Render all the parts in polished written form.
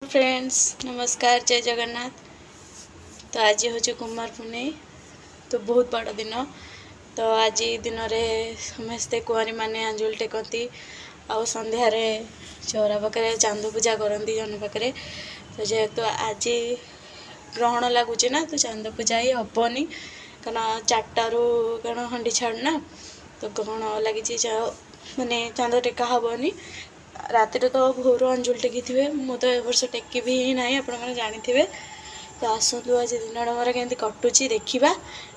Friends नमस्कार जय जगन्नाथ। तो आज हूँ कुमार पुनई तो बहुत बड़ दिन। तो आज दिन में समस्ते कुआरी मैंने अंजुल टेकती आ संध्यार चौरा पाखे चांद पूजा करती जन पाखे। तो जेहेतु आज ग्रहण लगुच ना तो चांद पूजा ही हेनी कारण 4टारू कारण हंडी छाड़ना तो ग्रहण लगी माने चांद टेका हेनी राति तो भोर अंजुल टेकी थे मु तो वर्ष टेकी भी ना आपण मैंने जानी थे। तो आसतु आज दिन मोर केमती कटुची देखा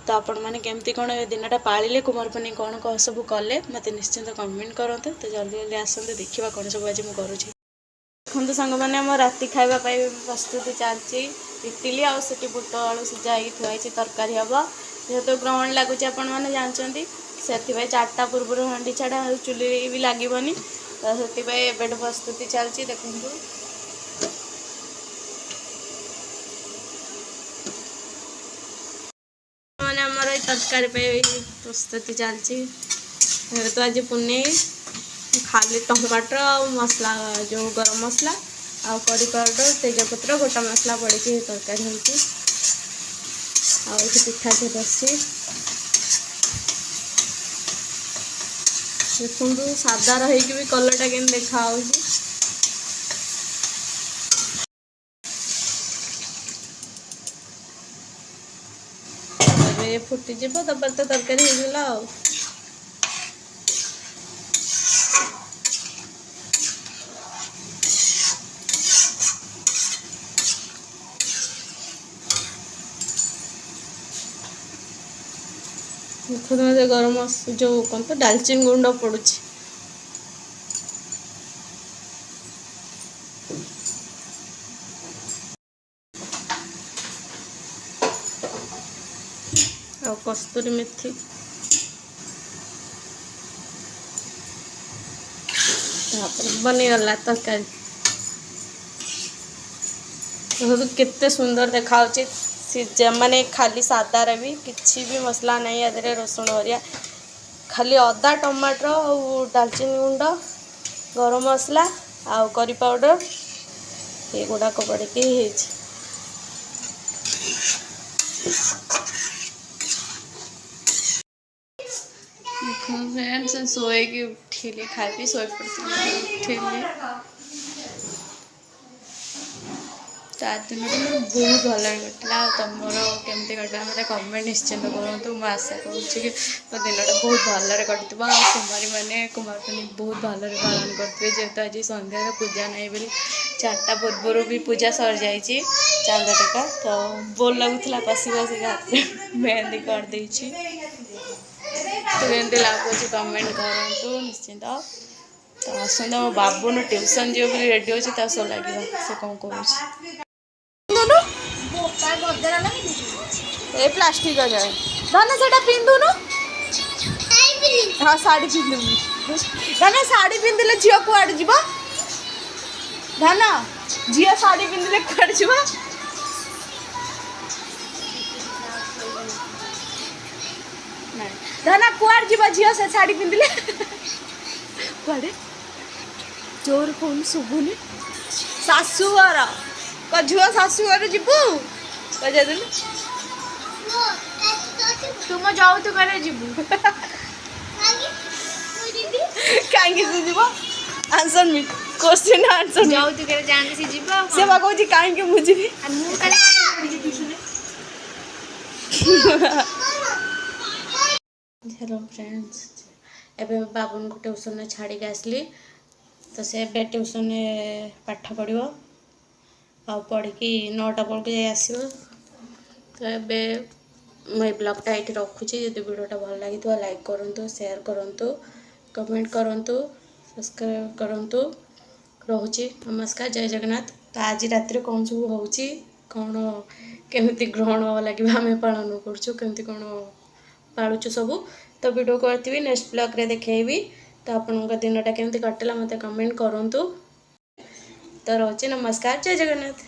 तो आपण मैंने केमती कौन दिनटा पाले कुमार पुनी कौन कौन सब कले मत निश्चिंत कमेंट करते। तो जल्दी जल्दी आसते देखा कौन सब आज मुझे देखते सांग मैंने आम राति खावा प्रस्तुति चलती इटिली आठ बुट आलू सीझा थुआई तरकारी हम जेहेतु ग्रहण लगुच आपण मैंने जानते से 4टा पूर्व हांडी छाड़ा चुली भी लगभग तो से बेड प्रस्तुति चलती देखु मैंने आमर तरकारी प्रस्तुति चलती। तो आज पुणे खाली टमाटर आ मसला जो गरम मसला आ कड़ी पाउडर तेजपत्र गोटा मसला पड़ी तरकारी होती पिठा से बसी देखु सादा रही भी कलरटा के देखा फुटीज तब तो तरकारी होगा गरम जो कौन तो डालचीन गुंड पड़ू और कस्तूरी मेथी बनीगला तरकारी तो केते सुंदर देखा सीझा माने खाली सादार भी किसी भी मसला नहीं आदि रसुण हरिया खाली अदा टमाटर और डालचीनी गुंड गरम मसला आ करी पाउडर ये गुड़ाक पड़ी फ्रेंड्स सोए कि उठिली खाई शो उठिली तो आज दिन बहुत भल कटा तुम केमती कटा मतलब कमेंट निश्चिंत करूँ मुझे आशा करुँच कि तो दिनटा बहुत भलि कटि कुमारी मैंने कुमार पुनी बहुत भलि पालन करेंगे जेहेतु आज संध्यार पूजा नहीं बोली 4टा पूर्व भी पूजा सर जाइए चांद टेका तो बोल लगुला पशि पशि हाथ मेहंदी करदे तो केमती लगुच कमेंट करूँ निश्चिंत। तो आसत मो बाबू ट्यूशन जी बोली रेडी अच्छे तो सब लगे से कौन कर प्लास्टिक जाए धन से पिंधुनु हाँ शाढ़ी पिंधु धन शाढ़ी पिंधिले झील कुआड़े जीव धन झील शाढ़ी पिंधिले कुआड़े जीव धन कुआड़े जीव झील से शाढ़ी पिंधिले कुआड़े जोर कौन शुभुनि शाशुघर क झुआ शाशुघर जीवु कह तुम जाऊ तु करे जीवु कहीं जीव आंसर मी क्वेश्चन आंसर जाऊ तु करे जान से जीव से बा कहू कहीं मु जीवी हेलो फ्रेंड्स एबे बाबू को ट्यूशन छाड़ी आसली तो से ट्यूशन पाठ पढ़ो आ पढ़ी 9टा बेल के आसो। तो ये मुझे ब्लॉगटा ये रखुची जो वीडियोटा भल लगी लाइक करूँ शेयर करूँ कमेंट करूँ सब्सक्राइब करूँ रोचे नमस्कार जय जगन्नाथ। तो आज राति कौन सब हो कौन केमती ग्रहण लगे आम पालन करमती कौन पालुचु सब तो वीडियो करती नेक्स्ट ब्लॉग रे देखेबी। तो आपण दिनटा केमती कटला मत कमेंट करूँ। तो रोचे नमस्कार जय जगन्नाथ।